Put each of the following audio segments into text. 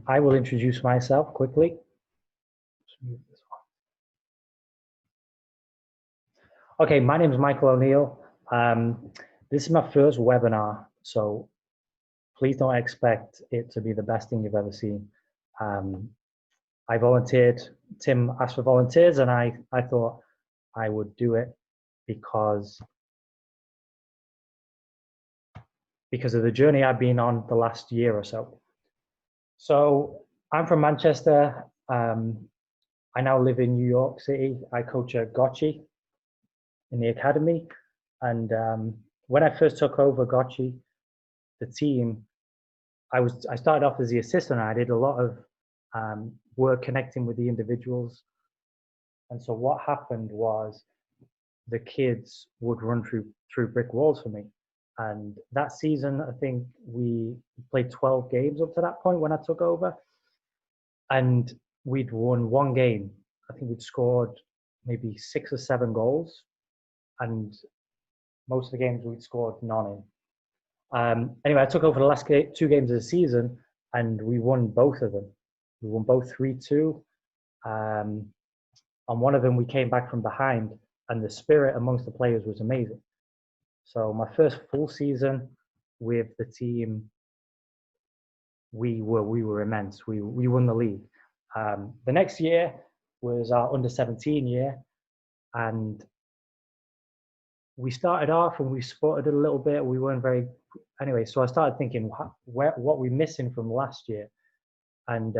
I will introduce myself quickly. Okay, my name is Michael O'Neill. This is my first webinar, so please don't expect it to be the best thing you've ever seen. I volunteered, Tim asked for volunteers, and I thought I would do it because of the journey I've been on the last year or so. So I'm from Manchester. I now live in New York City. I coach at Gotchi in the academy. And when I first took over Gotchi, the team, I started off as the assistant. I did a lot of work connecting with the individuals. And so what happened was the kids would run through brick walls for me. And that season, I think we played 12 games up to that point when I took over. And we'd won one game. I think we'd scored maybe 6 or 7 goals. And most of the games we'd scored none in. Anyway, I took over the last 2 games of the season, and we won both of them. We won both 3-2. On one of them, we came back from behind, and the spirit amongst the players was amazing. So my first full season with the team, we were immense. We won the league. The next year was our under-17 year, and we started off and we sputtered a little bit. We weren't very, anyway, so I started thinking, what we missing from last year? And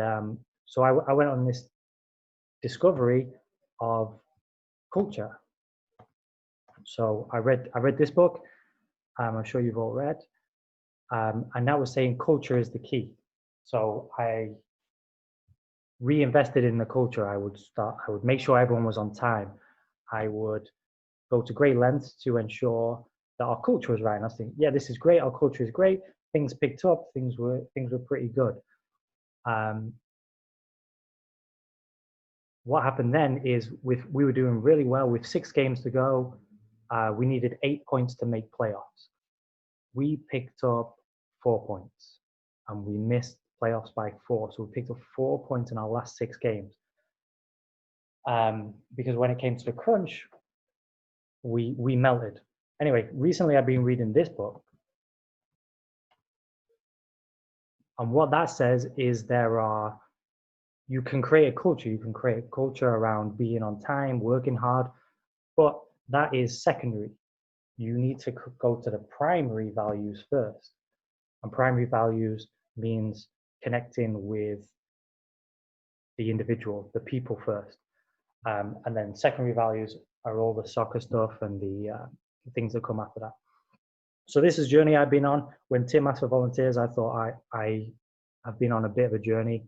so I went on this discovery of culture. So I read this book. I'm sure you've all read. And that was saying culture is the key. So I reinvested in the culture. I would make sure everyone was on time. I would go to great lengths to ensure that our culture was right. And I was thinking, yeah, this is great. Our culture is great. Things picked up. Things were pretty good. What happened then is we were doing really well with 6 games to go. We needed 8 points to make playoffs. We picked up 4 points, and we missed playoffs by 4. So we picked up 4 points in our last 6 games. Because when it came to the crunch, we melted. Anyway, recently I've been reading this book. And what that says is you can create a culture. You can create a culture around being on time, working hard, but that is secondary. You need to go to the primary values first. And primary values means connecting with the individual, the people first. And then secondary values are all the soccer stuff and the things that come after that. So this is a journey I've been on. When Tim asked for volunteers, I thought I have been on a bit of a journey.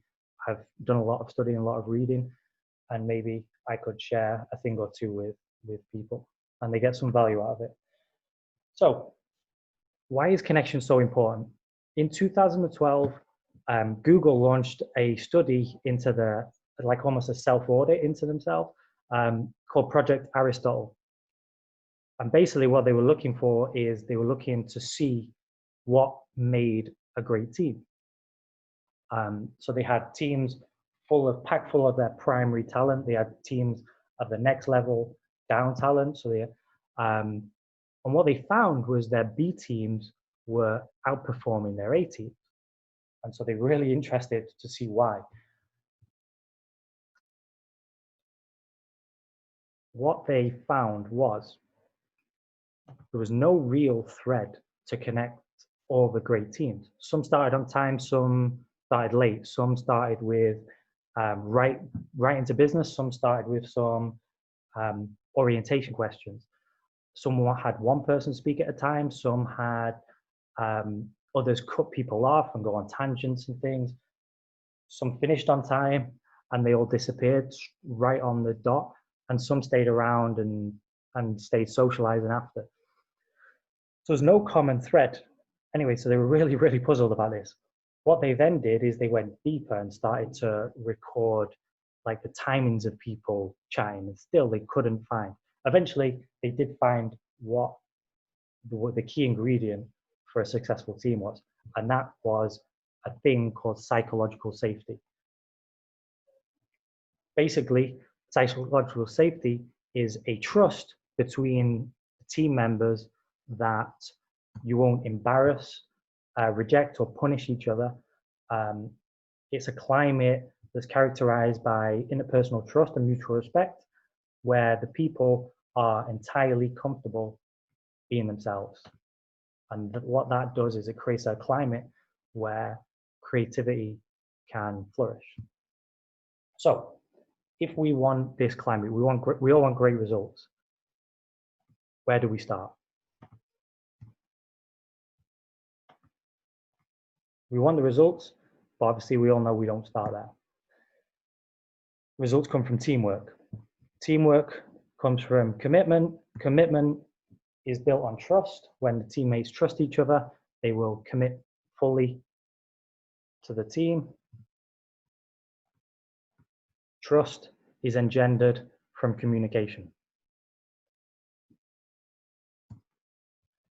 I've done a lot of studying, a lot of reading, and maybe I could share a thing or two with people, and they get some value out of it. So why is connection so important? In 2012, Google launched a study into like almost a self-audit into themselves called Project Aristotle. And basically what they were looking for is they were looking to see what made a great team. So they had teams packed full of their primary talent. They had teams of the next level down talent. So and what they found was their B teams were outperforming their A teams. And so they were really interested to see why. What they found was there was no real thread to connect all the great teams. Some started on time, some started late, some started with right into business, some started with some orientation questions. Some had one person speak at a time, some had others cut people off and go on tangents and things. Some finished on time and they all disappeared right on the dot, and some stayed around and stayed socializing after. So there's no common thread. Anyway, so they were really, really puzzled about this. What they then did is they went deeper and started to record like the timings of people chatting, and still they couldn't find. Eventually, they did find what the key ingredient for a successful team was, and that was a thing called psychological safety. Basically, psychological safety is a trust between team members that you won't embarrass, reject, or punish each other. It's a climate that's characterized by interpersonal trust and mutual respect, where the people are entirely comfortable being themselves. And what that does is it creates a climate where creativity can flourish. So if we want this climate, we all want great results. Where do we start? We want the results, but obviously we all know we don't start there. Results come from teamwork. Teamwork comes from commitment. Commitment is built on trust. When the teammates trust each other, they will commit fully to the team. Trust is engendered from communication.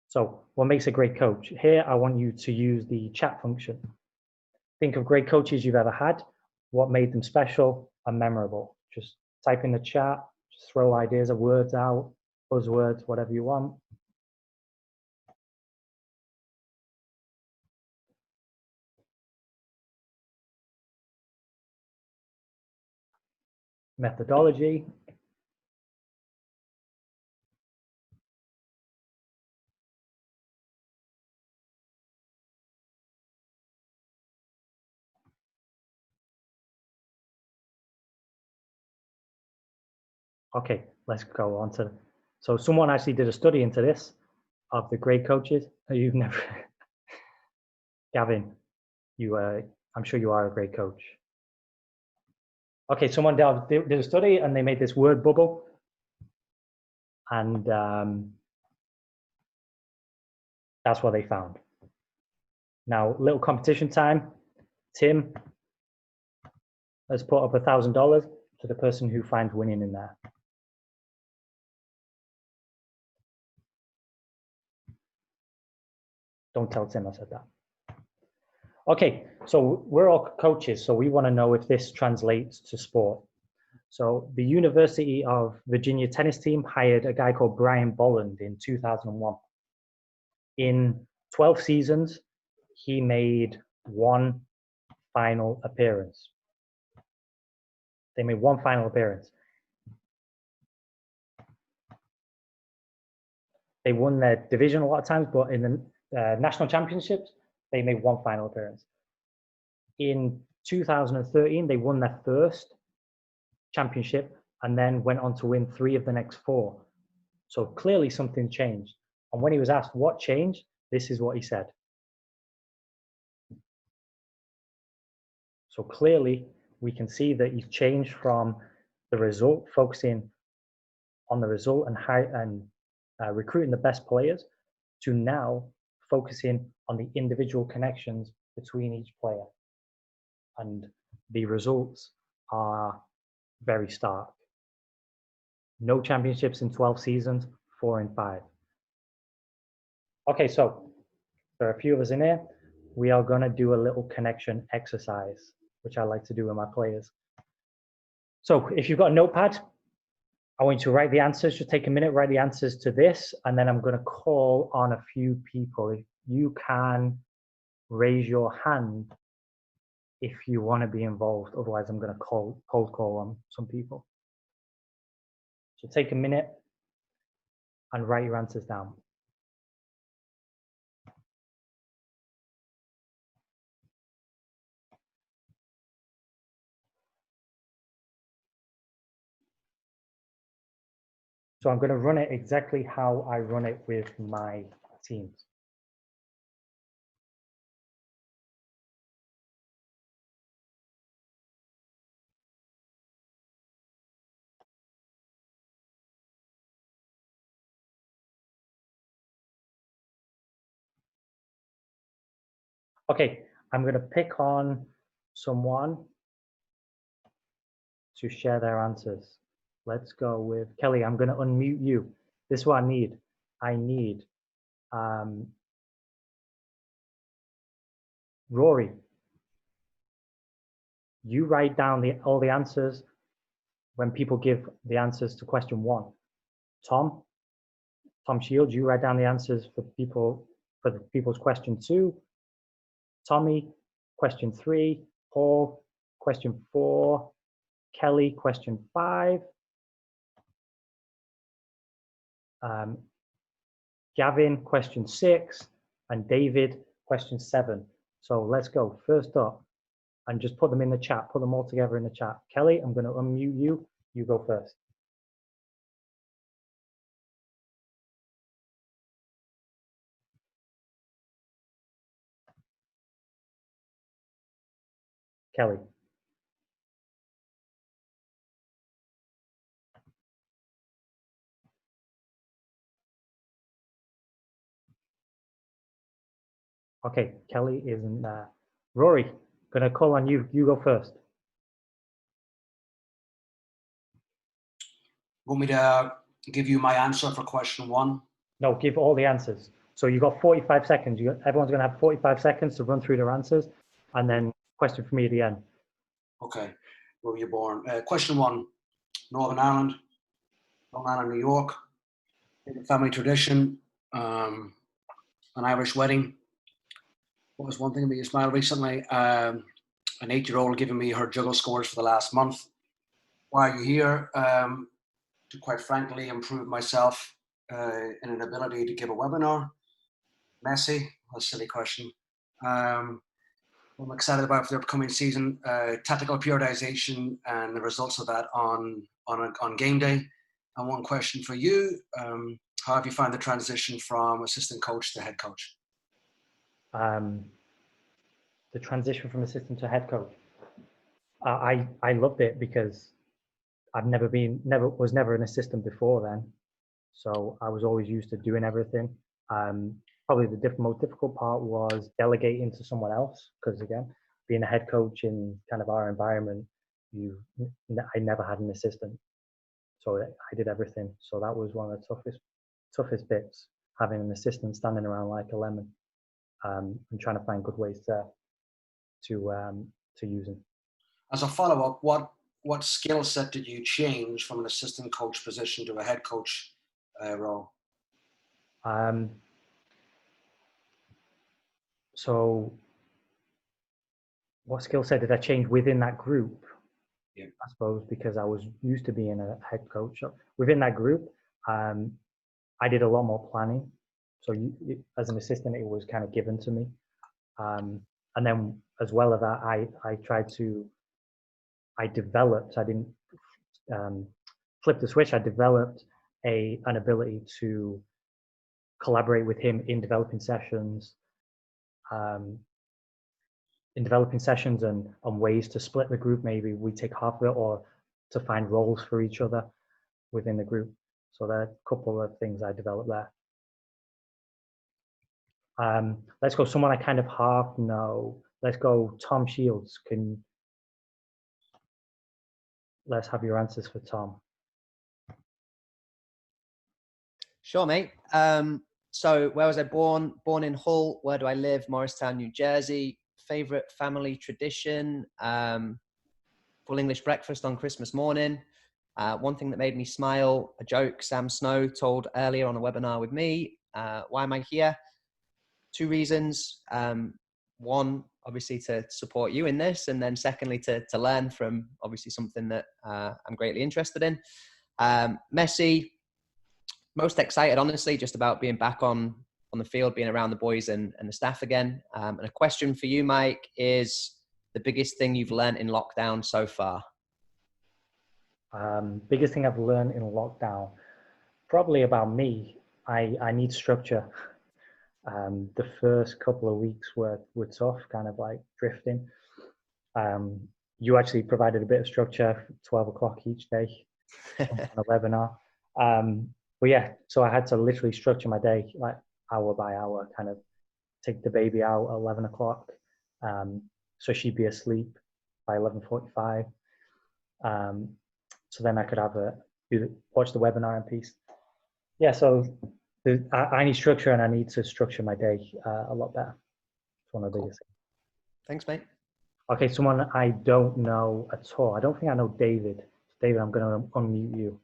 So what makes a great coach? Here, I want you to use the chat function. Think of great coaches you've ever had, what made them special and memorable. Just type in the chat, just throw ideas of words out, buzzwords, whatever you want. Methodology. Okay, let's go on to, so someone actually did a study into this of the great coaches. You've never, Gavin, I'm sure you are a great coach. Okay, someone did a study and they made this word bubble. And that's what they found. Now, little competition time. Tim, let's put up $1,000 to the person who finds winning in there. Don't tell Tim I said that. Okay, so we're all coaches, so we want to know if this translates to sport. So the University of Virginia tennis team hired a guy called Brian Bolland in 2001. In 12 seasons, he made one final appearance. They made one final appearance. They won their division a lot of times, but in the national championships, they made one final appearance. In 2013, they won their first championship and then went on to win 3 of the next 4. So clearly something changed. And when he was asked what changed, this is what he said. So clearly we can see that he's changed from the result, focusing on the result and recruiting the best players, to now focusing on the individual connections between each player. And the results are very stark. No championships in 12 seasons, 4 in 5. Okay, so there are a few of us in here. We are going to do a little connection exercise, which I like to do with my players. So if you've got a notepad, I want you to write the answers. Just take a minute, write the answers to this, and then I'm going to call on a few people. If you can raise your hand if you want to be involved. Otherwise, I'm going to cold call on some people. So take a minute and write your answers down. So I'm going to run it exactly how I run it with my teams. Okay, I'm going to pick on someone to share their answers. Let's go with Kelly. I'm going to unmute you. This is what I need. I need Rory. you write down all the answers when people give the answers to question 1. Tom Shields, you write down the answers for the people's question 2. Tommy, question 3. Paul, question 4. Kelly, question 5. Gavin, question 6. And David, question 7. So let's go. First up, and just put them in the chat. Put them all together in the chat. Kelly, I'm going to unmute you. You go first. Kelly. Okay, Kelly isn't there. Rory, gonna call on you. You go first. Want me to give you my answer for question 1? No, give all the answers. So you got 45 seconds. Everyone's gonna have 45 seconds to run through their answers, and then question for me at the end. Okay, where were you born? Question 1, Northern Ireland, Long Island, New York. Family tradition, an Irish wedding. What was one thing that made you smile recently? An 8-year-old giving me her juggle scores for the last month. Why are you here? To quite frankly improve myself in an ability to give a webinar. Messi, a silly question. I'm excited about for the upcoming season. Tactical periodization and the results of that on game day. And one question for you, how have you found the transition from assistant coach to head coach? The transition from assistant to head coach. I loved it because I've was never an assistant before then. So I was always used to doing everything. Probably the most difficult part was delegating to someone else, because again, being a head coach in kind of our environment, I never had an assistant. So I did everything. So that was one of the toughest bits, having an assistant standing around like a lemon, and trying to find good ways to use them. As a follow-up, what skill set did you change from an assistant coach position to a head coach role? So what skill set did I change within that group? Yeah. I suppose because I was used to being a head coach. So within that group, I did a lot more planning. So as an assistant, it was kind of given to me. And then as well as that, I developed, I didn't flip the switch. I developed an ability to collaborate with him in developing sessions, and ways to split the group. Maybe we take half of it, or to find roles for each other within the group. So there are a couple of things I developed there. Let's go someone I kind of half know. Let's go Tom Shields. Let's have your answers for Tom. Sure, mate. So where was I born? Born in Hull. Where do I live? Morristown, New Jersey. Favorite family tradition? Full English breakfast on Christmas morning. One thing that made me smile, a joke Sam Snow told earlier on a webinar with me. Why am I here? 2 reasons. One, obviously to support you in this, and then secondly to learn from obviously something that I'm greatly interested in. Messi, most excited honestly just about being back on the field, being around the boys and the staff again. And a question for you, Mike, is the biggest thing you've learned in lockdown so far? Biggest thing I've learned in lockdown, probably about me. I need structure. The first couple of weeks were tough, kind of like drifting. You actually provided a bit of structure, 12 o'clock each day on a webinar. But yeah, so I had to literally structure my day like hour by hour, kind of take the baby out at 11 o'clock. So she'd be asleep by 11:45. So then I could watch the webinar in peace. Yeah, so I need structure, and I need to structure my day a lot better. It's one of the biggest things. Thanks, mate. Okay, someone I don't know at all. I don't think I know David. David, I'm going to unmute you.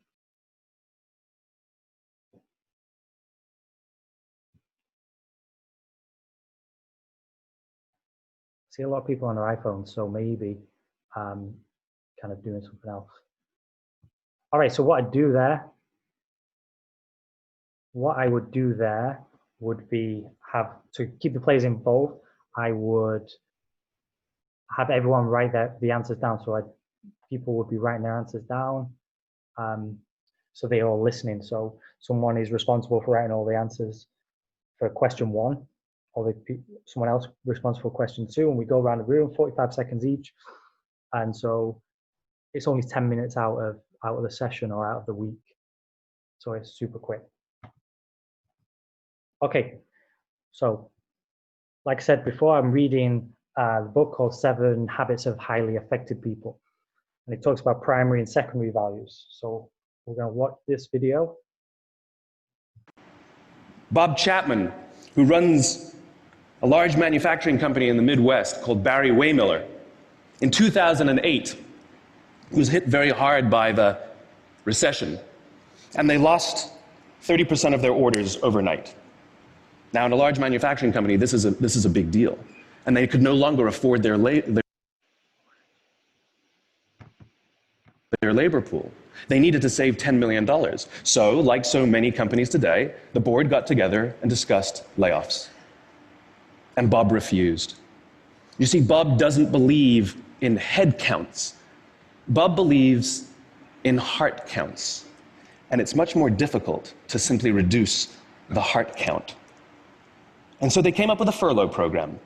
See a lot of people on their iPhones, so maybe kind of doing something else. All right, so what I would do there would be to keep the players involved, I would have everyone write the answers down. So people would be writing their answers down. So they're all listening. So someone is responsible for writing all the answers for question 1, or someone else responsible for question 2, and we go around the room, 45 seconds each. And so it's only 10 minutes out of the session or out of the week. So it's super quick. Okay, so like I said before, I'm reading a book called 7 Habits of Highly Effective People. And it talks about primary and secondary values. So we're going to watch this video. Bob Chapman, who runs a large manufacturing company in the Midwest called Barry Waymiller, in 2008 was hit very hard by the recession, and they lost 30% of their orders overnight. Now, in a large manufacturing company, this is a big deal, and they could no longer afford their labor pool. They needed to save $10 million. So, like so many companies today, the board got together and discussed layoffs. And Bob refused. You see, Bob doesn't believe in head counts. Bob believes in heart counts. And it's much more difficult to simply reduce the heart count. And so they came up with a furlough program.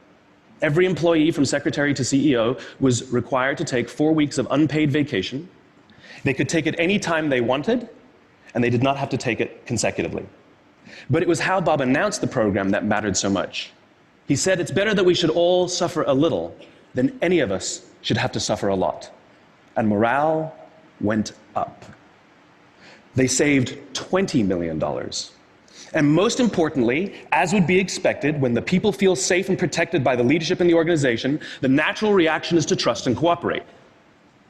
Every employee from secretary to CEO was required to take 4 weeks of unpaid vacation. They could take it any time they wanted, and they did not have to take it consecutively. But it was how Bob announced the program that mattered so much. He said, it's better that we should all suffer a little than any of us should have to suffer a lot. And morale went up. They saved $20 million. And most importantly, as would be expected, when the people feel safe and protected by the leadership in the organization, the natural reaction is to trust and cooperate.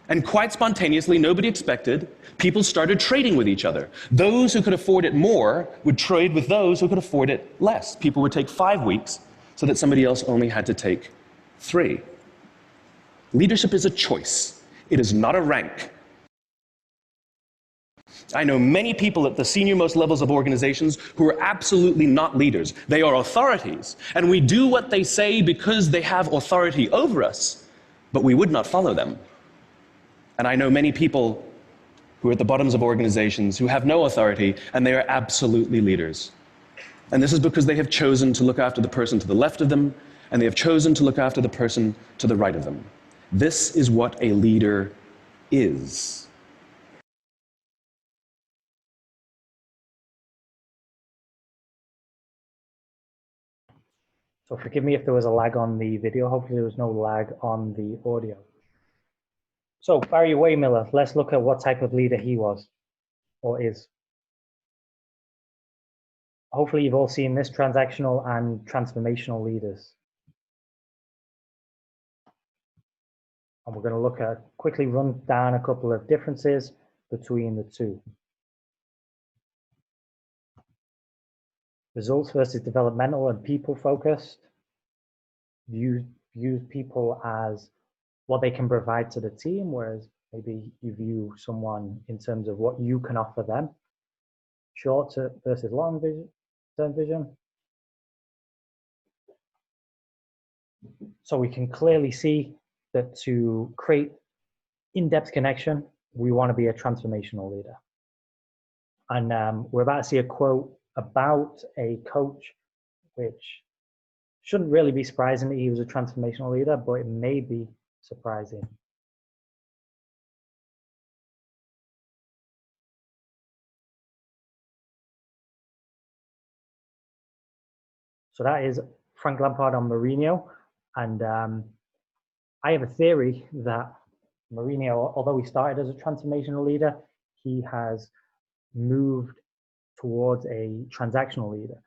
And quite spontaneously, nobody expected, people started trading with each other. Those who could afford it more would trade with those who could afford it less. People would take 5 weeks so that somebody else only had to take 3. Leadership is a choice. It is not a rank. I know many people at the senior-most levels of organizations who are absolutely not leaders. They are authorities, and we do what they say because they have authority over us, but we would not follow them. And I know many people who are at the bottoms of organizations who have no authority, and they are absolutely leaders. And this is because they have chosen to look after the person to the left of them, and they have chosen to look after the person to the right of them. This is what a leader is. So forgive me if there was a lag on the video. Hopefully there was no lag on the audio. So Barry Waymiller, let's look at what type of leader he was or is. Hopefully you've all seen this, transactional and transformational leaders. And we're going to look at, quickly run down a couple of differences between the two. Results versus developmental and people focused. View people as what they can provide to the team, whereas maybe you view someone in terms of what you can offer them. Short versus long term vision. So we can clearly see that to create in-depth connection, we want to be a transformational leader. And we're about to see a quote about a coach, which shouldn't really be surprising that he was a transformational leader, but it may be surprising. So that is Frank Lampard on Mourinho. And I have a theory that Mourinho, although he started as a transformational leader, he has moved towards a transactional leader,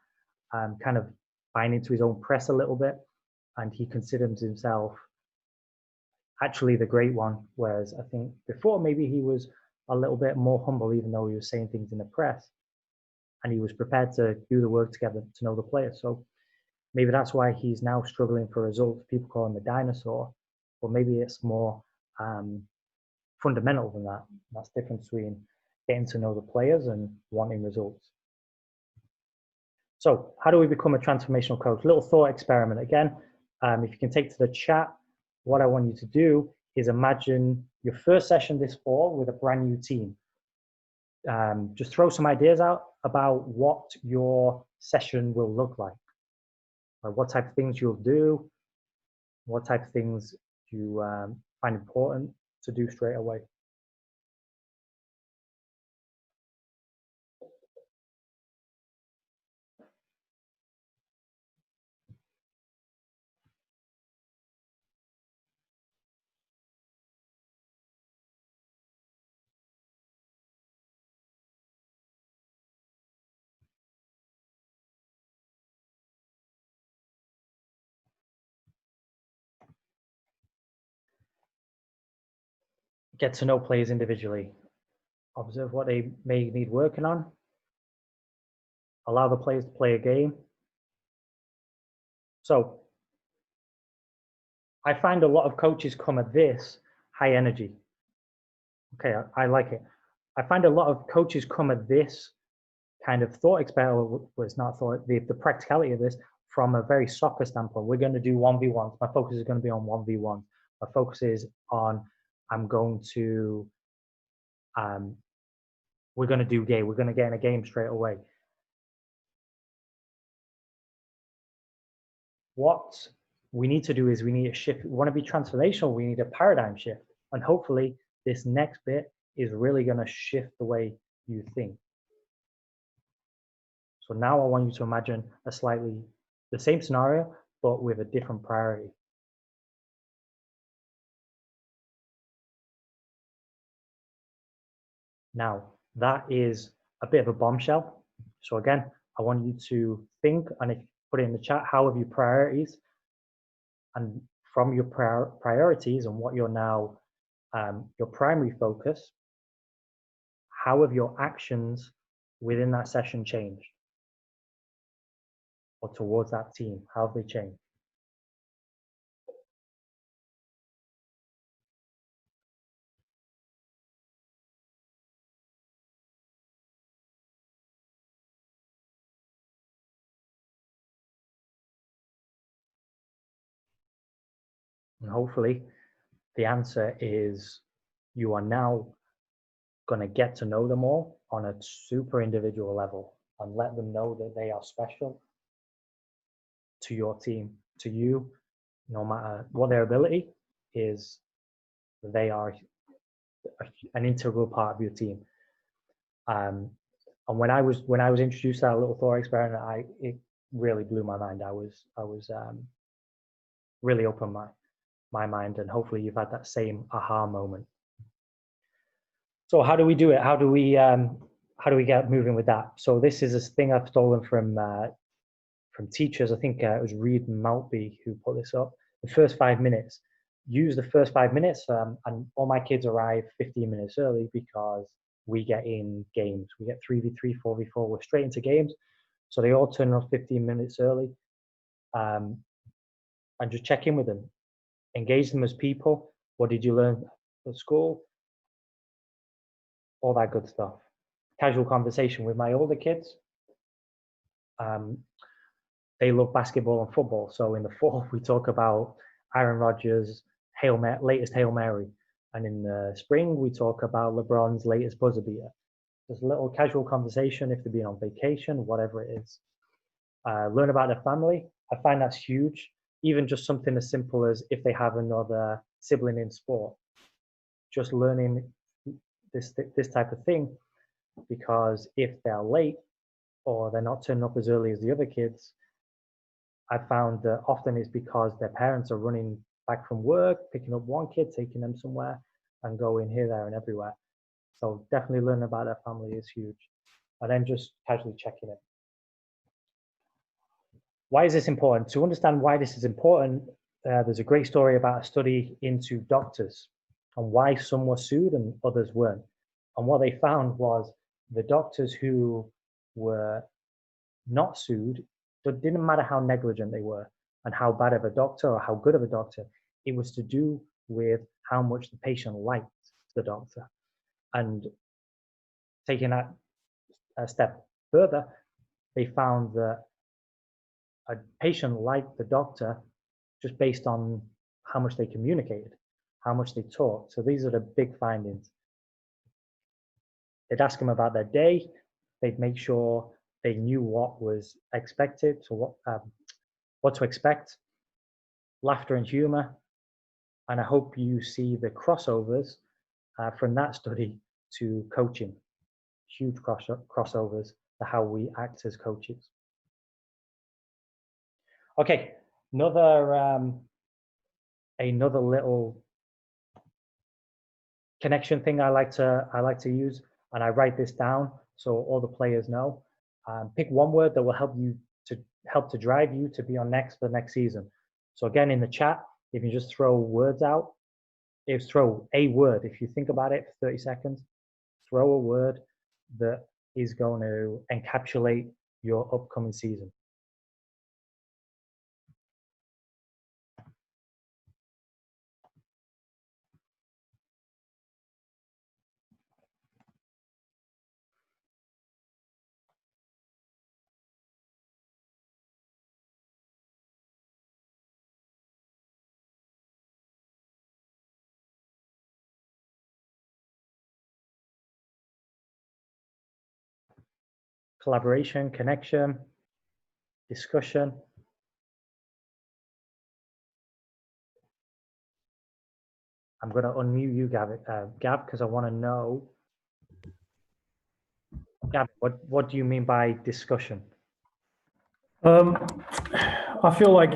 kind of buying into his own press a little bit. And he considers himself actually the great one. Whereas I think before maybe he was a little bit more humble, even though he was saying things in the press, and he was prepared to do the work together to know the players. So maybe that's why he's now struggling for results. People call him the dinosaur, but maybe it's more fundamental than that. That's the difference between getting to know the players and wanting results. So how do we become a transformational coach? Little thought experiment again. If you can take to the chat, what I want you to do is imagine your first session this fall with a brand new team. Just throw some ideas out about what your session will look like what type of things you'll do, what type of things you find important to do straight away. Get to know players individually. Observe what they may need working on. Allow the players to play a game. So I find a lot of coaches come at this high energy. Okay, I like it. I find a lot of coaches come at this kind of thought experiment, well, it's not thought, the practicality of this from a very soccer standpoint. We're going to do 1v1s. My focus is going to be on 1v1. My focus is on, we're going to do game. We're going to get in a game straight away. What we need to do is we need a shift. We want to be transformational. We need a paradigm shift. And hopefully this next bit is really going to shift the way you think. So now I want you to imagine a slightly the same scenario, but with a different priority. Now, that is a bit of a bombshell. So again, I want you to think, and if you put it in the chat, how have your priorities? And from your priorities and what you're now, your primary focus, how have your actions within that session changed? Or towards that team, how have they changed? And hopefully the answer is you are now going to get to know them all on a super individual level and let them know that they are special to your team, to you, no matter what their ability is, they are an integral part of your team. And when I was introduced to that little thought experiment, it really blew my mind. I was really opened my mind, and hopefully you've had that same aha moment. So how do we do it? How do we get moving with that? So this is a thing I've stolen from teachers. I think it was Reed Maltby who put this up. The first 5 minutes. Use the first 5 minutes, and all my kids arrive 15 minutes early because we get in games. We get 3v3, 4v4. We're straight into games. So they all turn off 15 minutes early, and just check in with them. Engage them as people. What did you learn at school? All that good stuff. Casual conversation with my older kids. They love basketball and football. So in the fall, we talk about Aaron Rodgers' latest Hail Mary. And in the spring, we talk about LeBron's latest buzzer beater. Just a little casual conversation if they're being on vacation, whatever it is. Learn about their family. I find that's huge. Even just something as simple as if they have another sibling in sport. Just learning this type of thing, because if they're late or they're not turning up as early as the other kids, I found that often it's because their parents are running back from work, picking up one kid, taking them somewhere, and going here, there, and everywhere. So definitely learning about their family is huge. And then just casually checking it. Why is this important? To understand why this is important, there's a great story about a study into doctors and why some were sued and others weren't. And what they found was the doctors who were not sued, it didn't matter how negligent they were and how bad of a doctor or how good of a doctor, it was to do with how much the patient liked the doctor. And taking that a step further, they found that a patient liked the doctor just based on how much they communicated, how much they talked. So these are the big findings. They'd ask them about their day. They'd make sure they knew what was expected, so what to expect, laughter and humor. And I hope you see the crossovers from that study to coaching, huge crossovers to how we act as coaches. Okay, another little connection thing I like to use, and I write this down so all the players know. Pick one word that will help to drive you to be on next for the next season. So again, in the chat, if you just throw words out, throw a word. If you think about it for 30 seconds, throw a word that is going to encapsulate your upcoming season. Collaboration, connection, discussion. I'm going to unmute you, Gab, because I want to know, Gab, what do you mean by discussion? I feel like,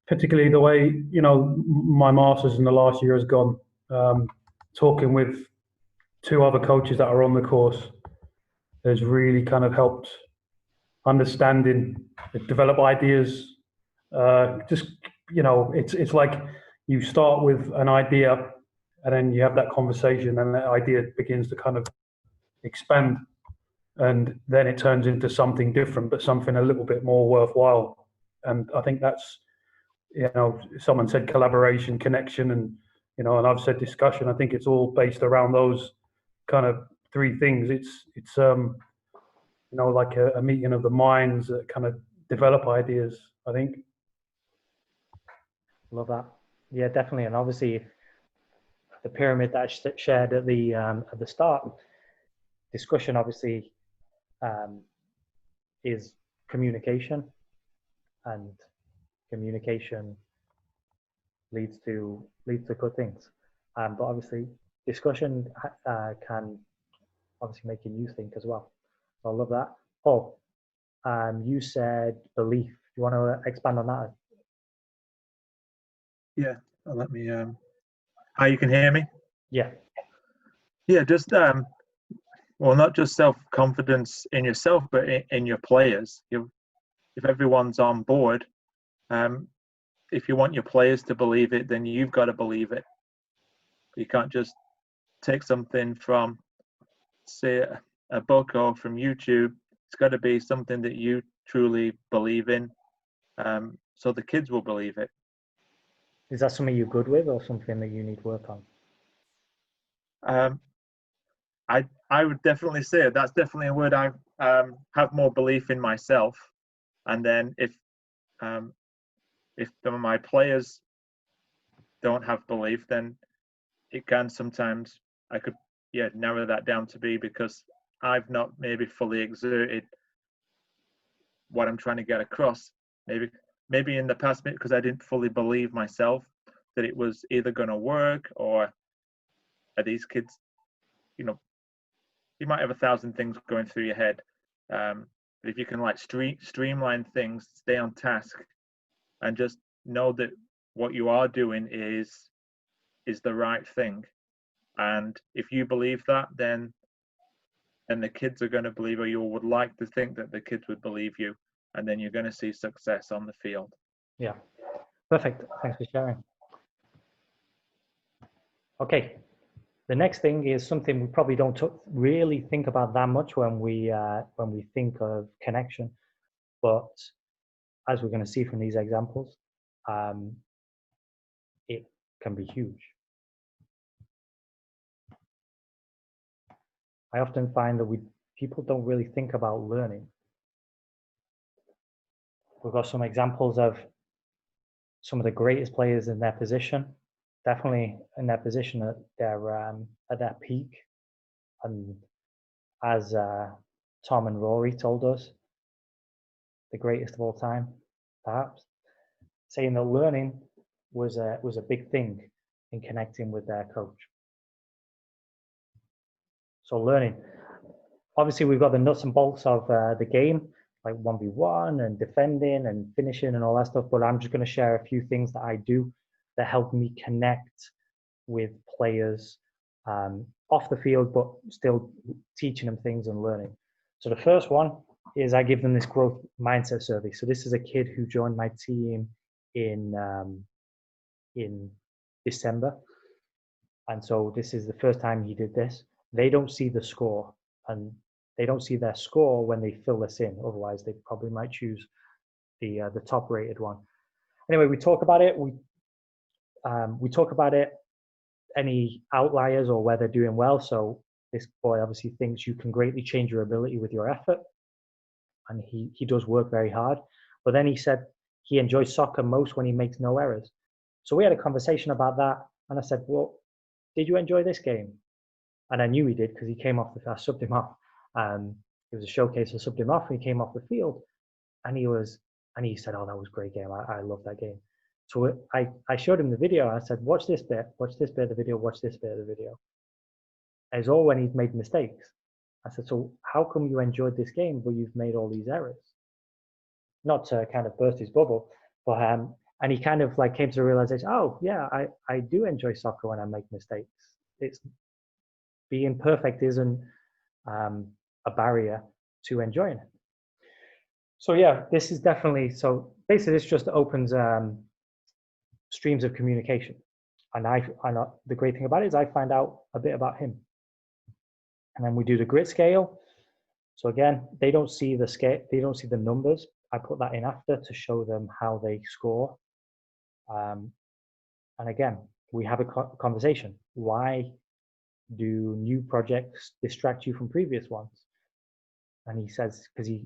particularly the way, my master's in the last year has gone, talking with two other coaches that are on the course has really kind of helped understanding, develop ideas. It's like you start with an idea and then you have that conversation and that idea begins to kind of expand, and then it turns into something different, but something a little bit more worthwhile. And I think that's, someone said collaboration, connection, and, and I've said discussion. I think it's all based around those kind of three things. It's like a meeting of the minds that kind of develop ideas, I think. Love that. Yeah, definitely. And obviously, the pyramid that I shared at the start, discussion obviously is communication, and communication leads to good things. But obviously, discussion can obviously make you think as well. So I love that. Paul, you said belief. You want to expand on that? Yeah, let me. How you can hear me? Yeah. Yeah, just well, not just self-confidence in yourself, but in your players. If everyone's on board, if you want your players to believe it, then you've got to believe it. You can't just take something from, say, a book or from YouTube. It's got to be something that you truly believe in, so the kids will believe it. Is that something you're good with, or something that you need work on? I would definitely say that's definitely a word I have more belief in myself, and then if my players don't have belief, then it can sometimes I could narrow that down to be because I've not maybe fully exerted what I'm trying to get across. Maybe in the past, because I didn't fully believe myself that it was either going to work, or are these kids, you might have 1,000 things going through your head. But if you can streamline things, stay on task, and just know that what you are doing is the right thing, and if you believe that, then the kids are going to believe, or you would like to think that the kids would believe you, and then you're going to see success on the field. Yeah, Perfect. Thanks for sharing. Okay. The next thing is something we probably don't really think about that much when we think of connection, but as we're going to see from these examples, it can be huge. I often find that people don't really think about learning. We've got some examples of some of the greatest players in their position, definitely in their position at their peak. And as Tom and Rory told us, the greatest of all time, perhaps, saying that learning was a big thing in connecting with their coach. So learning, obviously we've got the nuts and bolts of the game, like 1v1 and defending and finishing and all that stuff, but I'm just going to share a few things that I do that help me connect with players off the field, but still teaching them things and learning. So the first one is I give them this growth mindset survey. So this is a kid who joined my team in December. And so this is the first time he did this. They don't see the score, and they don't see their score when they fill this in. Otherwise, they probably might choose the top rated one. Anyway, we talk about it. We talk about it, any outliers or where they're doing well. So this boy obviously thinks you can greatly change your ability with your effort. And he does work very hard. But then he said he enjoys soccer most when he makes no errors. So we had a conversation about that. And I said, well, did you enjoy this game? And I knew he did because he came off I subbed him off. It was a showcase, I subbed him off and he came off the field. And he said, oh, that was a great game. I love that game. So I showed him the video. I said, watch this bit of the video, watch this bit of the video. And it's all when he's made mistakes. I said, so how come you enjoyed this game, but you've made all these errors? Not to kind of burst his bubble, but and he kind of like came to the realization, oh yeah, I do enjoy soccer when I make mistakes. It's being perfect isn't a barrier to enjoying it. So yeah, this is definitely, so basically this just opens streams of communication. And the great thing about it is I find out a bit about him. And then we do the grit scale. So again, they don't see the scale, they don't see the numbers. I put that in after to show them how they score. And again, we have a conversation. Why do new projects distract you from previous ones? And he says, because he's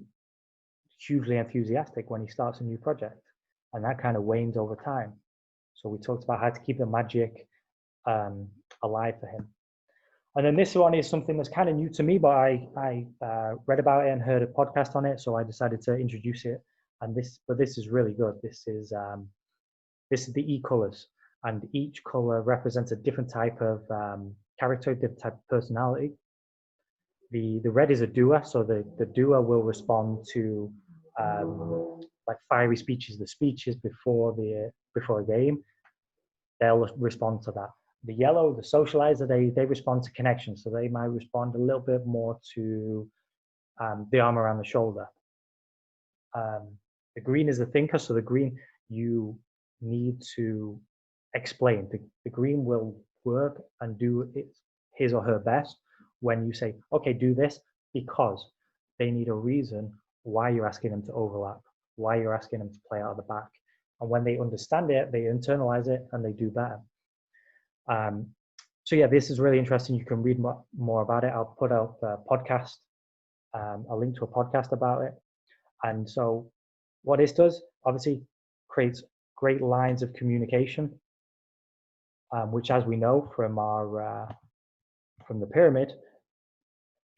hugely enthusiastic when he starts a new project. And that kind of wanes over time. So we talked about how to keep the magic alive for him. And then this one is something that's kind of new to me, but I read about it and heard a podcast on it, so I decided to introduce it. And this is really good. This is the E colors, and each color represents a different type of character, different type of personality. The red is a doer, so the doer will respond to like fiery speeches, the speeches before a game. They'll respond to that. The yellow, the socializer, they respond to connection. So they might respond a little bit more to the arm around the shoulder. The green is the thinker. So the green, you need to explain. The green will work and do his or her best when you say, okay, do this, because they need a reason why you're asking them to overlap, why you're asking them to play out of the back. And when they understand it, they internalize it and they do better. So yeah, this is really interesting. You can read more about it. I'll put out a podcast, a link to a podcast about it. And so what this does, obviously, creates great lines of communication, which, as we know from from the pyramid,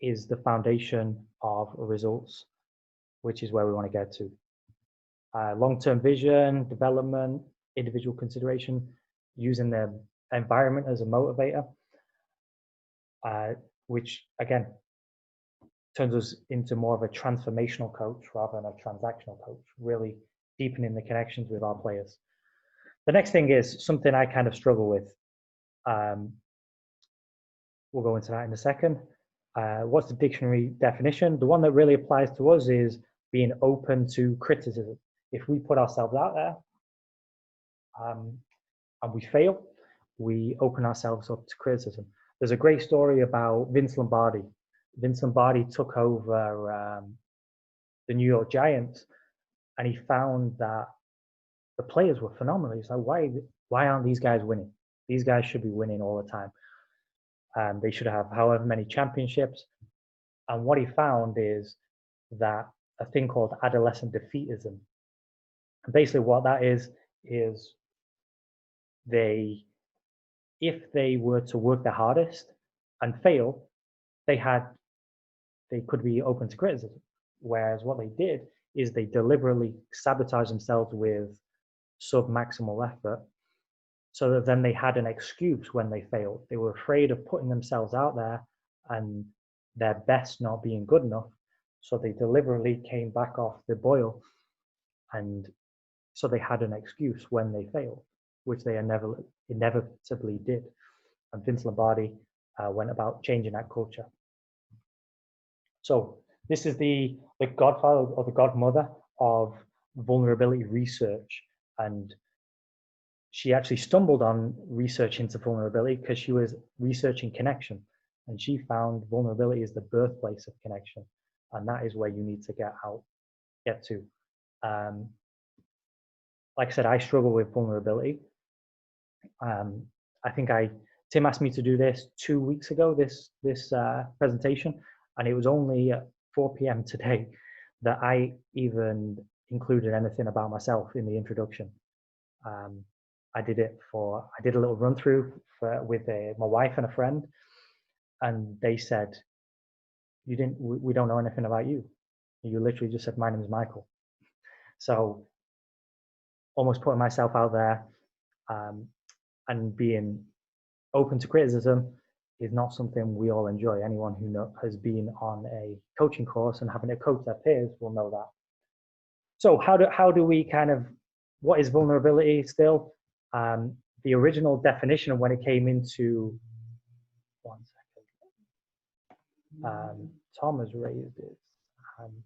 is the foundation of results, which is where we want to get to. Long-term vision, development, individual consideration, using the environment as a motivator, which again turns us into more of a transformational coach rather than a transactional coach, really deepening the connections with our players. The next thing is something I kind of struggle with. We'll go into that in a second. What's the dictionary definition? The one that really applies to us is being open to criticism. If we put ourselves out there, and we fail, we open ourselves up to criticism. There's a great story about Vince Lombardi. Vince Lombardi took over the New York Giants, and he found that the players were phenomenal. He's like, why aren't these guys winning? These guys should be winning all the time. They should have however many championships. And what he found is that a thing called adolescent defeatism. And basically what that is if they were to work their hardest and fail, they could be open to criticism. Whereas what they did is they deliberately sabotaged themselves with sub-maximal effort, so that then they had an excuse when they failed. They were afraid of putting themselves out there and their best not being good enough. So they deliberately came back off the boil, and so they had an excuse when they failed, which they inevitably did. And Vince Lombardi went about changing that culture. So this is the godfather or the godmother of vulnerability research. And she actually stumbled on research into vulnerability because she was researching connection. And she found vulnerability is the birthplace of connection. And that is where you need to get to. Like I said, I struggle with vulnerability. I think Tim asked me to do this 2 weeks ago, this presentation, and it was only at 4 p.m. today that I even included anything about myself in the introduction. I did a little run through with my wife and a friend, and they said, we don't know anything about you. You literally just said, my name is Michael. So almost putting myself out there and being open to criticism is not something we all enjoy. Anyone who has been on a coaching course and having to coach their peers will know that. So how do we what is vulnerability still? The original definition of when it came into, 1 second. Tom has raised his hand.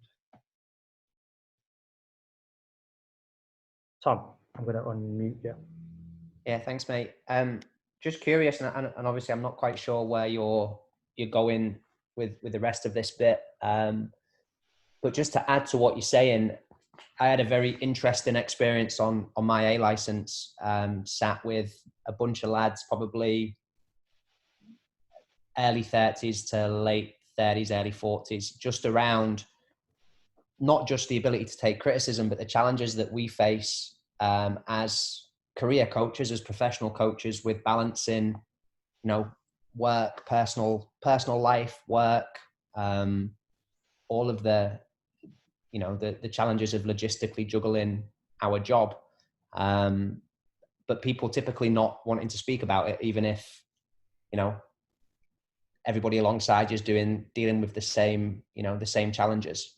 Tom, I'm going to unmute you. Yeah, thanks, mate. Just curious, and obviously I'm not quite sure where you're going with the rest of this bit. But just to add to what you're saying, I had a very interesting experience on my A license. Sat with a bunch of lads, probably early 30s to late 30s, early 40s, just around not just the ability to take criticism, but the challenges that we face as career coaches, as professional coaches, with balancing, work, personal life, work, all of the challenges of logistically juggling our job. But people typically not wanting to speak about it, even if, everybody alongside you is dealing with the same challenges.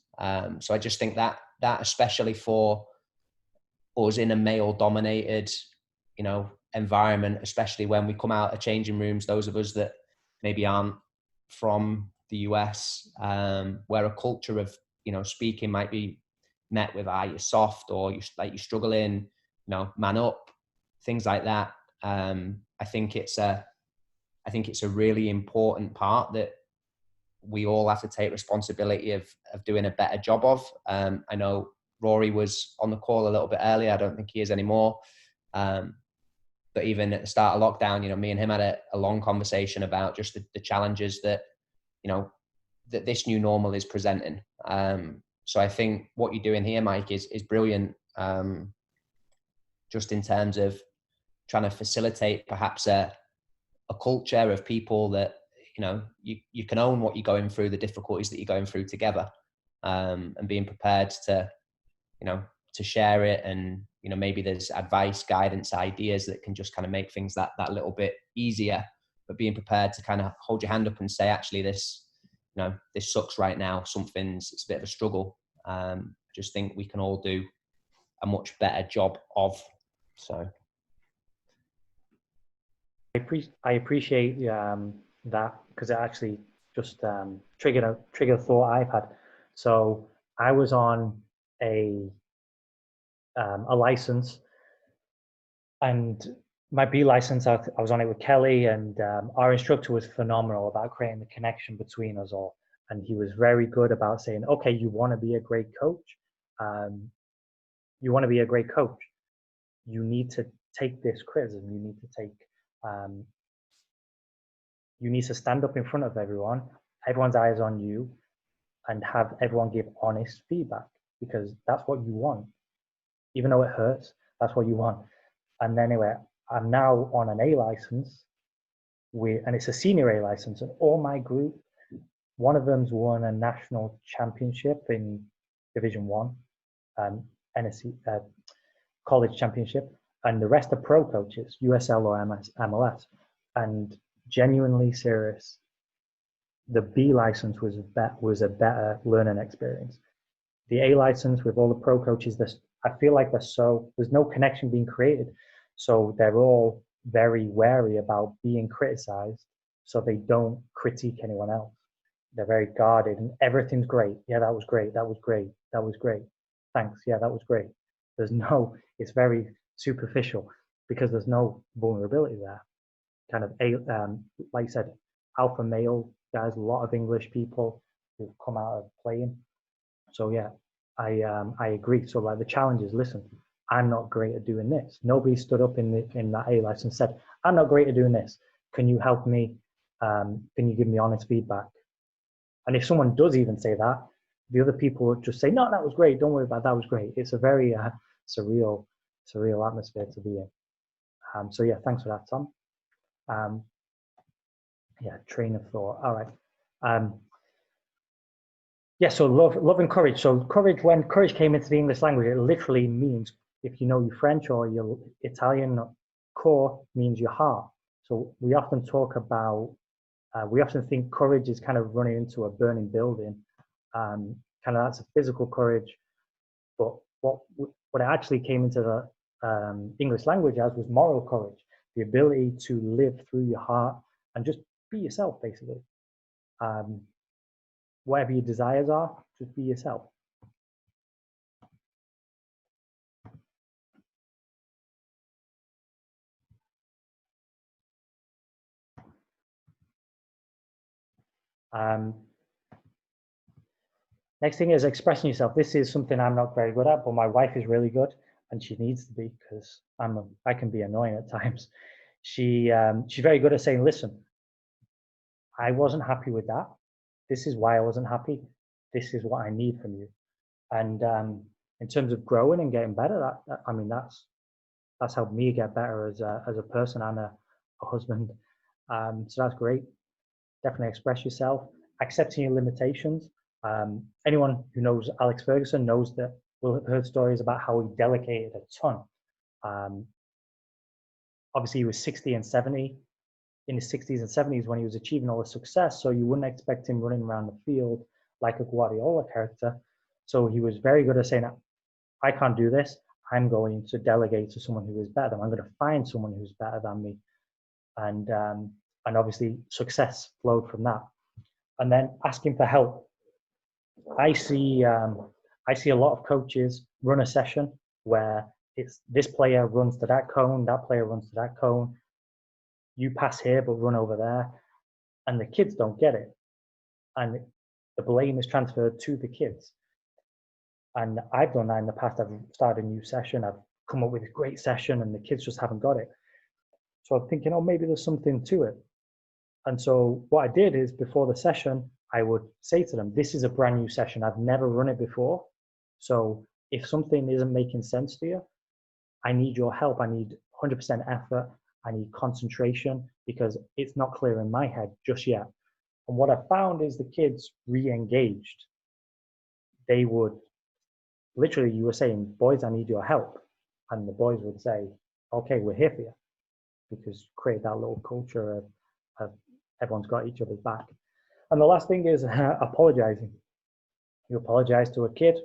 So I just think that especially for us in a male dominated, environment, especially when we come out of changing rooms, those of us that maybe aren't from the US, where a culture of, speaking might be met with, you're soft, or you're struggling, man up, things like that. I think it's a really important part that we all have to take responsibility of doing a better job of. I know Rory was on the call a little bit earlier. I don't think he is anymore. But even at the start of lockdown, me and him had a long conversation about just the challenges that, that this new normal is presenting. So I think what you're doing here, Mike, is brilliant. Just in terms of trying to facilitate perhaps a culture of people that, you can own what you're going through, the difficulties that you're going through together, and being prepared to, to share it. And, maybe there's advice, guidance, ideas that can just kind of make things that little bit easier, but being prepared to kind of hold your hand up and say, actually, this sucks right now. It's a bit of a struggle. I just think we can all do a much better job of. So. I appreciate that, because it actually just triggered a thought I've had. So I was on a license And my B license, I was on it with Kelly, and our instructor was phenomenal about creating the connection between us all. And he was very good about saying, okay, you want to be a great coach. You want to be a great coach. You need to take this criticism. You need to take, you need to stand up in front of everyone. Everyone's eyes on you, and have everyone give honest feedback, because that's what you want. Even though it hurts, that's what you want. And anyway, I'm now on an A license, and it's a senior A license, and all my group, one of them's won a national championship in Division 1, NSC, college championship, and the rest are pro coaches, USL or MLS. And genuinely serious, the B license was a better learning experience. The A license with all the pro coaches, I feel like there's no connection being created. So they're all very wary about being criticized, so they don't critique anyone else. They're very guarded, and everything's great. Yeah, that was great. That was great. That was great. Thanks. Yeah, that was great. It's very superficial, because there's no vulnerability there. Kind of, like you said, alpha male guys, a lot of English people who've come out of playing. So yeah, I agree. So like the challenge is, listen, I'm not great at doing this. Nobody stood up in that A license and said, I'm not great at doing this. Can you help me? Can you give me honest feedback? And if someone does even say that, the other people would just say, no, that was great. Don't worry about that. That was great. It's a very surreal atmosphere to be in. So yeah, thanks for that, Tom. Yeah, train of thought. All right. Yeah, so love and courage. So courage, when courage came into the English language, it literally means, if you know your French or your Italian, core means your heart. So we often talk about, we often think courage is kind of running into a burning building. Kind of that's a physical courage. But what it actually came into the English language as was moral courage, the ability to live through your heart and just be yourself, basically. Whatever your desires are, just be yourself. Next thing is expressing yourself. This is something I'm not very good at, but my wife is really good, and she needs to be, because I can be annoying at times. She's very good at saying, listen, I wasn't happy with that. This is why I wasn't happy. This is what I need from you. And in terms of growing and getting better, that's helped me get better as a person and a husband. So that's great. Definitely express yourself, accepting your limitations. Anyone who knows Alex Ferguson knows that we'll have heard stories about how he delegated a ton. Obviously, he was 60 and 70, in his 60s and 70s when he was achieving all the success, so you wouldn't expect him running around the field like a Guardiola character. So he was very good at saying, I can't do this. I'm going to delegate to someone who is better. I'm going to find someone who's better than me. And obviously success flowed from that. And then asking for help. I see a lot of coaches run a session where it's this player runs to that cone, that player runs to that cone. You pass here, but run over there. And the kids don't get it. And the blame is transferred to the kids. And I've done that in the past. I've started a new session. I've come up with a great session, and the kids just haven't got it. So I'm thinking, oh, maybe there's something to it. And so what I did is, before the session, I would say to them, this is a brand new session. I've never run it before. So if something isn't making sense to you, I need your help. I need 100% effort. I need concentration, because it's not clear in my head just yet. And what I found is the kids re-engaged. They would, literally, you were saying, boys, I need your help. And the boys would say, okay, we're here for you. Because create that little culture of everyone's got each other's back. And the last thing is apologizing. You apologize to a kid.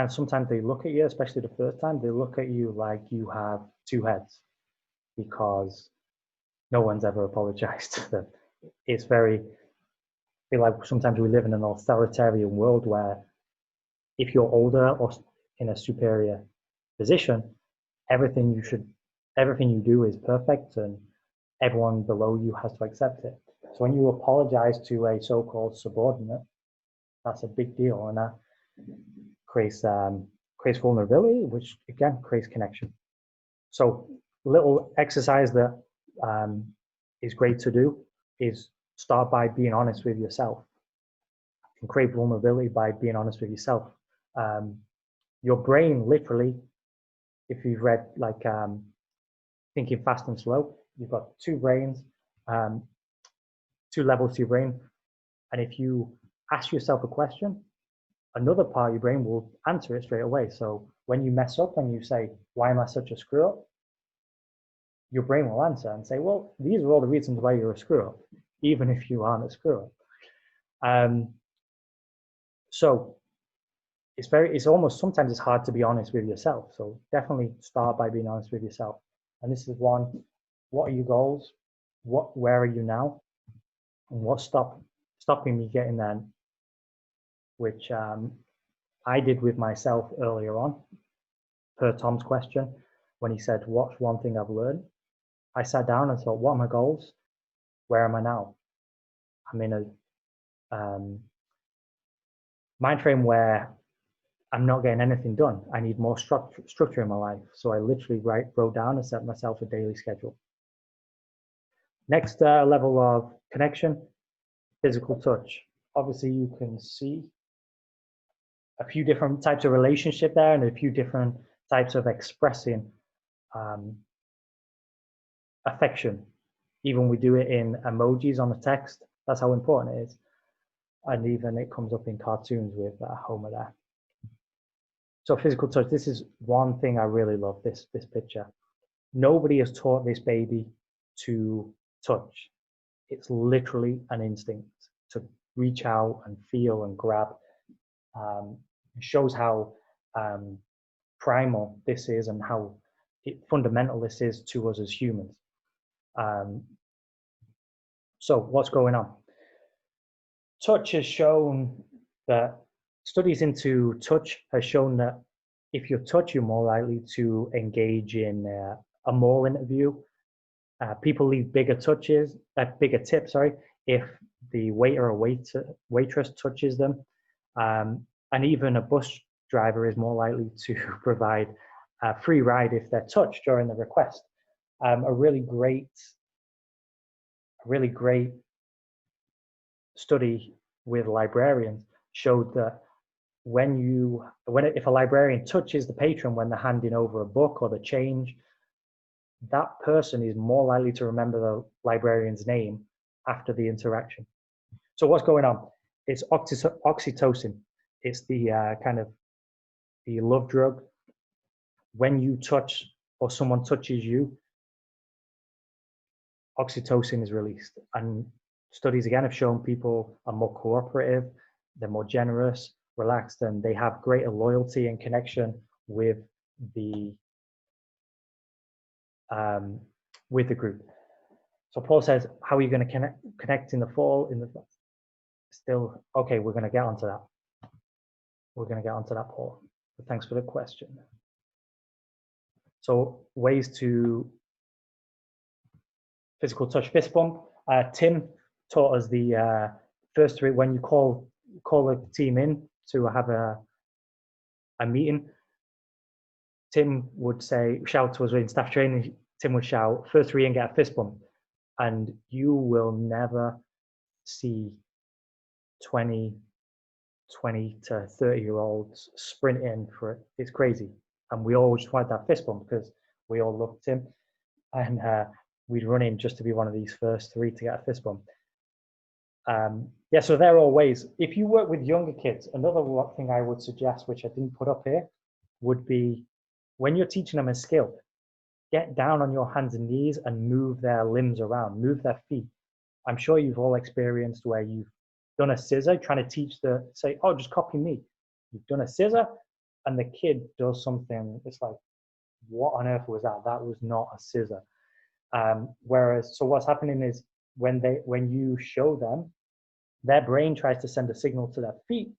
Sometimes they look at you, especially the first time, they look at you like you have two heads, because no one's ever apologized to them. It's I feel like sometimes we live in an authoritarian world where if you're older or in a superior position, everything you do is perfect and everyone below you has to accept it. So when you apologize to a so-called subordinate, that's a big deal, and that creates vulnerability, which again creates connection. So little exercise that is great to do is start by being honest with yourself. You can create vulnerability by being honest with yourself. Your brain, literally, if you've read like Thinking Fast and Slow, you've got two brains, two levels to your brain, and if you ask yourself a question, another part of your brain will answer it straight away. So when you mess up and you say, why am I such a screw up? Your brain will answer and say, well, these are all the reasons why you're a screw up, even if you aren't a screw up. So it's almost, sometimes it's hard to be honest with yourself. So definitely start by being honest with yourself. And this is one, what are your goals? Where are you now? And what's stopping me getting there? Which I did with myself earlier on, per Tom's question, when he said, what's one thing I've learned? I sat down and thought, what are my goals? Where am I now? I'm in a mind frame where I'm not getting anything done. I need more structure in my life. So I literally wrote down and set myself a daily schedule. Next level of connection, physical touch. Obviously, you can see a few different types of relationship there and a few different types of expressing affection. Even we do it in emojis on the text. That's how important it is. And even it comes up in cartoons with Homer there. So physical touch, this is one thing I really love, this picture. Nobody has taught this baby to touch. It's literally an instinct to reach out and feel and grab. It shows how primal this is and how fundamental this is to us as humans. So what's going on? Touch has shown that, studies into touch has shown that if you touch, you're more likely to engage in a mall interview. People leave bigger tips, if the waiter or waitress touches them. And even a bus driver is more likely to provide a free ride if they're touched during the request. A really great study with librarians showed that if a librarian touches the patron when they're handing over a book or the change, that person is more likely to remember the librarian's name after the interaction. So what's going on? It's oxytocin. It's the kind of the love drug. When you touch or someone touches you, oxytocin is released. And studies again have shown people are more cooperative, they're more generous, relaxed, and they have greater loyalty and connection with the group. So Paul says, how are you going to connect in the fall? Still, okay, we're going to get onto that. We're going to get onto that, Paul. But thanks for the question. So ways to physical touch, fist bump. Tim taught us the first three. When you call a team in to have a meeting, Tim would shout to us in staff training. Tim would shout, first three and get a fist bump. And you will never see 20 to 30-year-olds sprinting for it. It's crazy. And we all just wanted that fist bump because we all loved Tim. And we'd run in just to be one of these first three to get a fist bump. Yeah, so there are all ways. If you work with younger kids, another thing I would suggest, which I didn't put up here, would be when you're teaching them a skill, get down on your hands and knees and move their limbs around, move their feet. I'm sure you've all experienced where you've done a scissor, trying to teach say, oh, just copy me. You've done a scissor and the kid does something, it's like, what on earth was that? That was not a scissor. So what's happening is when you show them, their brain tries to send a signal to their feet,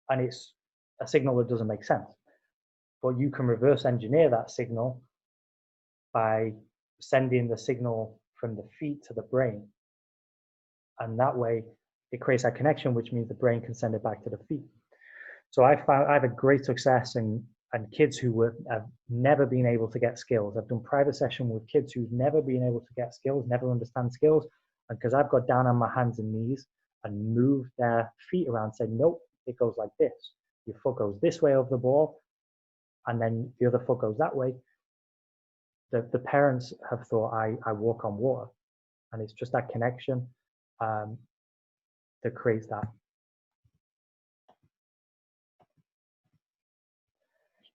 and it's a signal that doesn't make sense. but you can reverse engineer that signal by sending the signal from the feet to the brain. And that way it creates that connection, which means the brain can send it back to the feet. So I've had great success and kids who have never been able to get skills. I've done private session with kids who've never been able to get skills, never understand skills. And because I've got down on my hands and knees and moved their feet around, said, nope, it goes like this. Your foot goes this way over the ball, and then the other foot goes that way. The parents have thought I walk on water. And it's just that connection that creates that.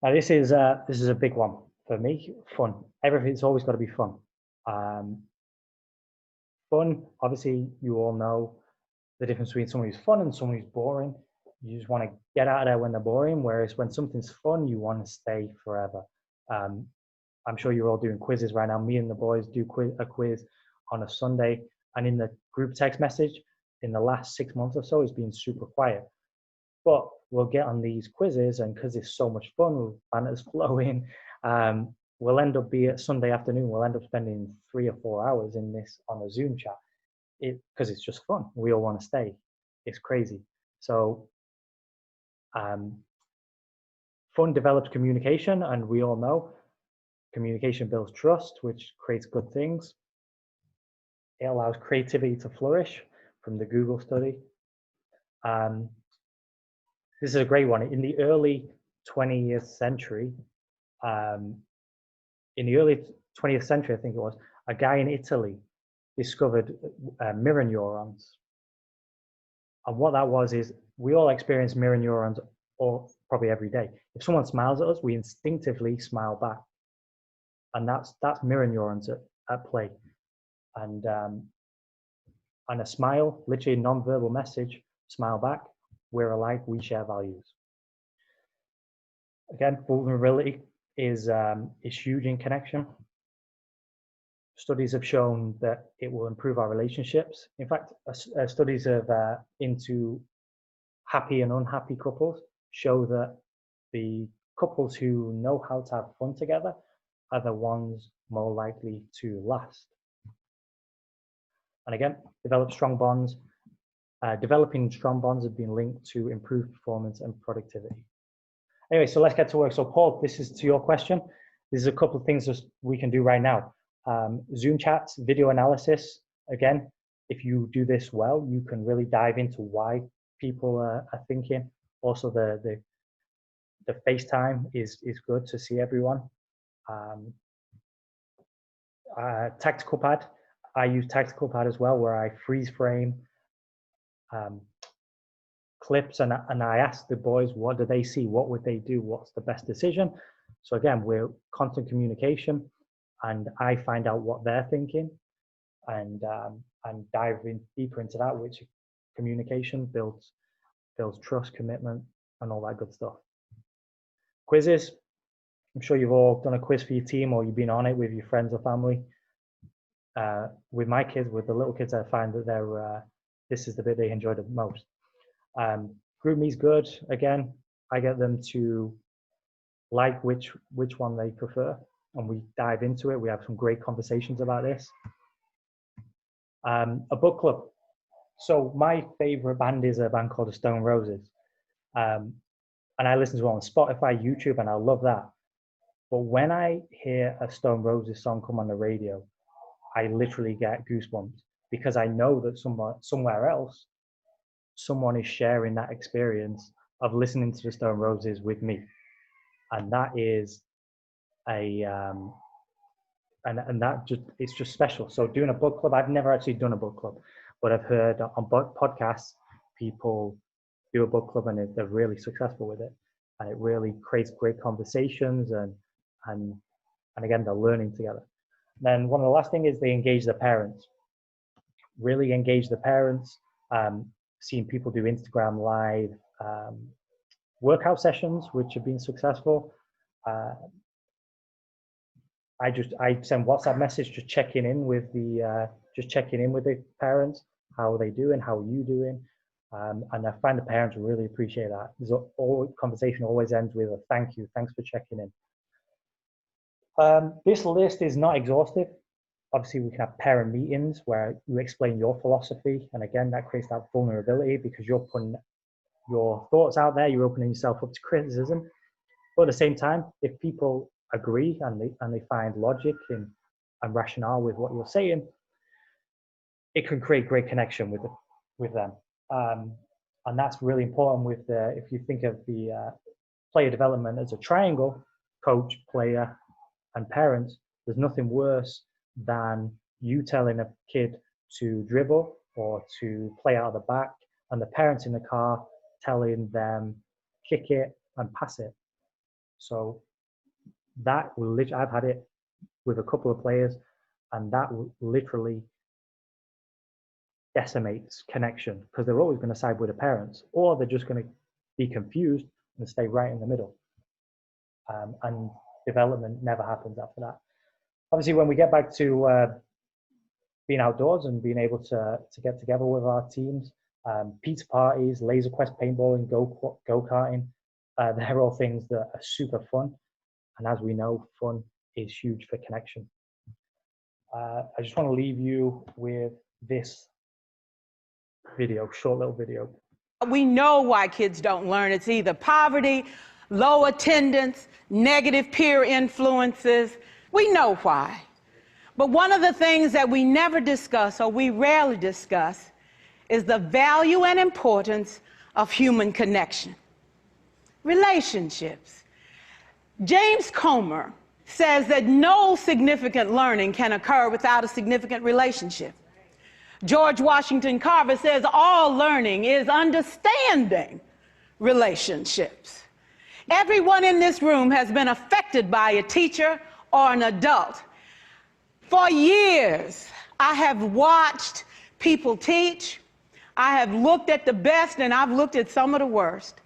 Now this is a big one for me. Fun. Everything's always got to be fun. Fun. Obviously, you all know the difference between someone who's fun and someone who's boring. You just want to get out of there when they're boring. Whereas when something's fun, you want to stay forever. I'm sure you're all doing quizzes right now. Me and the boys do a quiz on a Sunday, and in the group text message, in the last 6 months or so, it's been super quiet. But we'll get on these quizzes, and because it's so much fun, banter's flowing, we'll end up be at Sunday afternoon, we'll end up spending 3 or 4 hours in this on a Zoom chat, because it's just fun. We all want to stay. It's crazy. So fun develops communication, and we all know communication builds trust, which creates good things. It allows creativity to flourish, from the Google study. This is a great one. In the early 20th century, I think it was, a guy in Italy discovered mirror neurons. And what that was is, we all experience mirror neurons probably every day. If someone smiles at us, we instinctively smile back. And that's mirror neurons at play. And a smile, literally a non-verbal message, smile back, we're alike, we share values. Again, vulnerability is huge in connection. Studies have shown that it will improve our relationships. In fact, studies into happy and unhappy couples show that the couples who know how to have fun together are the ones more likely to last. And again, develop strong bonds. Developing strong bonds have been linked to improved performance and productivity. Anyway, so let's get to work. So Paul, this is to your question. There's a couple of things we can do right now. Zoom chats, video analysis. Again, if you do this well, you can really dive into why people are thinking. Also, the FaceTime is good to see everyone. Tactical pad. I use Tactical Pad as well, where I freeze frame clips, and I ask the boys, what do they see? What would they do? What's the best decision? So again, we're constant communication, and I find out what they're thinking, and dive in deeper into that, which communication builds trust, commitment, and all that good stuff. Quizzes. I'm sure you've all done a quiz for your team, or you've been on it with your friends or family. With my kids, with the little kids, I find that this is the bit they enjoy the most. GroupMe's good. Again, I get them to like which one they prefer, and we dive into it. We have some great conversations about this. A book club. So my favorite band is a band called the Stone Roses, and I listen to it on Spotify, YouTube, and I love that. But when I hear a Stone Roses song come on the radio, I literally get goosebumps, because I know that somewhere else, someone is sharing that experience of listening to the Stone Roses with me, and that is and that it's just special. So doing a book club, I've never actually done a book club, but I've heard on podcasts people do a book club, and they're really successful with it, and it really creates great conversations, and again, they're learning together. Then one of the last thing is they engage the parents. Really engage the parents. Seeing people do Instagram live workout sessions, which have been successful. I send WhatsApp message just checking in with the parents. How are they doing? How are you doing? And I find the parents really appreciate that. Conversation always ends with a thank you, thanks for checking in. This list is not exhaustive. Obviously, we can have parent meetings where you explain your philosophy. And again, that creates that vulnerability because you're putting your thoughts out there, you're opening yourself up to criticism. But at the same time, if people agree and they find logic and rationale with what you're saying, it can create great connection with them. And that's really important with if you think of the player development as a triangle, coach, player, and parents, there's nothing worse than you telling a kid to dribble or to play out of the back and the parents in the car telling them kick it and pass it. So that will I've had it with a couple of players, and that literally decimates connection because they're always going to side with the parents, or they're just going to be confused and stay right in the middle. And development never happens after that. Obviously, when we get back to being outdoors and being able to get together with our teams, pizza parties, laser quest paintballing, go-karting, they're all things that are super fun. And as we know, fun is huge for connection. I just want to leave you with this video, short little video. We know why kids don't learn. It's either poverty, low attendance, negative peer influences. We know why. But one of the things that we never discuss, or we rarely discuss, is the value and importance of human connection. Relationships. James Comer says that no significant learning can occur without a significant relationship. George Washington Carver says all learning is understanding relationships. Everyone in this room has been affected by a teacher or an adult. For years, I have watched people teach. I have looked at the best and I've looked at some of the worst.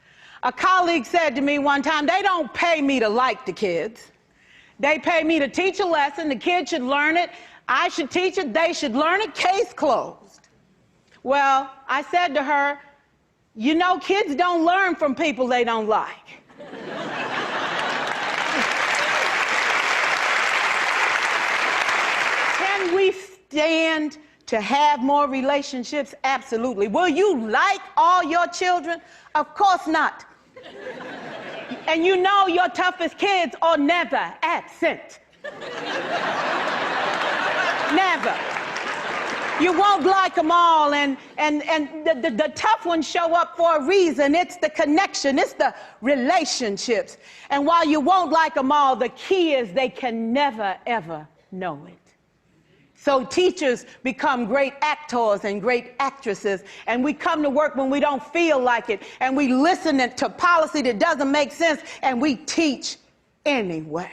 A colleague said to me one time, they don't pay me to like the kids. They pay me to teach a lesson. The kids should learn it. I should teach it. They should learn it. Case closed. Well, I said to her, you know, kids don't learn from people they don't like. Can we stand to have more relationships? Absolutely. Will you like all your children? Of course not. And you know your toughest kids are never absent. Never. You won't like them all, and the tough ones show up for a reason. It's the connection, it's the relationships. And while you won't like them all, the key is they can never, ever know it. So teachers become great actors and great actresses, and we come to work when we don't feel like it, and we listen to policy that doesn't make sense, and we teach anyway.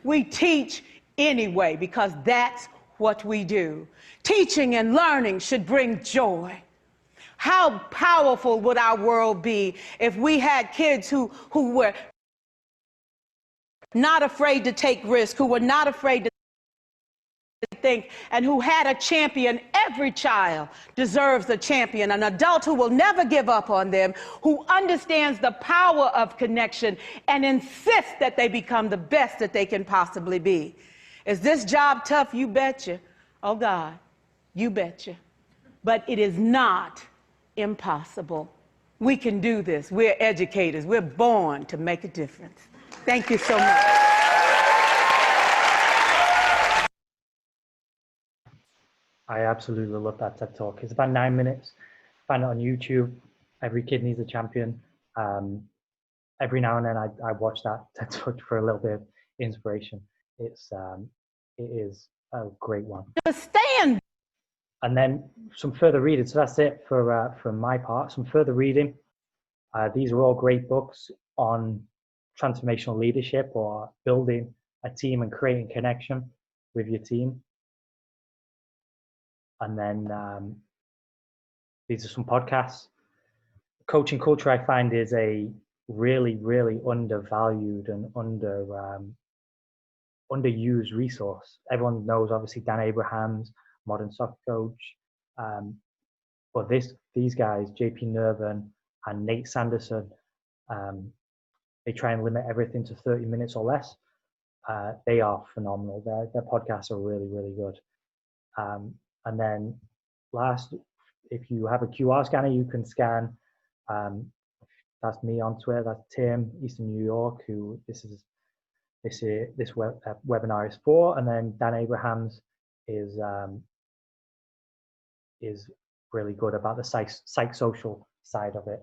We teach anyway because that's what we do. Teaching and learning should bring joy. How powerful would our world be if we had kids who were not afraid to take risks, who were not afraid to think, and who had a champion? Every child deserves a champion, an adult who will never give up on them, who understands the power of connection and insists that they become the best that they can possibly be. Is this job tough? You betcha. Oh God, you betcha. But it is not impossible. We can do this. We're educators. We're born to make a difference. Thank you so much. I absolutely love that TED Talk. It's about 9 minutes. Find it on YouTube. Every kid needs a champion. Every now and then I watch that TED Talk for a little bit of inspiration. It is a great one. Understand. And then some further reading. So that's it for my part. Some further reading. These are all great books on transformational leadership or building a team and creating connection with your team. And then these are some podcasts. Coaching culture, I find, is a really, really undervalued and underused resource. Everyone knows, obviously, Dan Abrahams, Modern Soccer Coach. but these guys, JP Nervan and Nate Sanderson, they try and limit everything to 30 minutes or less. They are phenomenal. Their podcasts are really, really good. And then last, if you have a QR scanner, you can scan. That's me on Twitter. That's Tim, Eastern New York, who this webinar is for. And then Dan Abrahams is really good about the psychosocial side of it.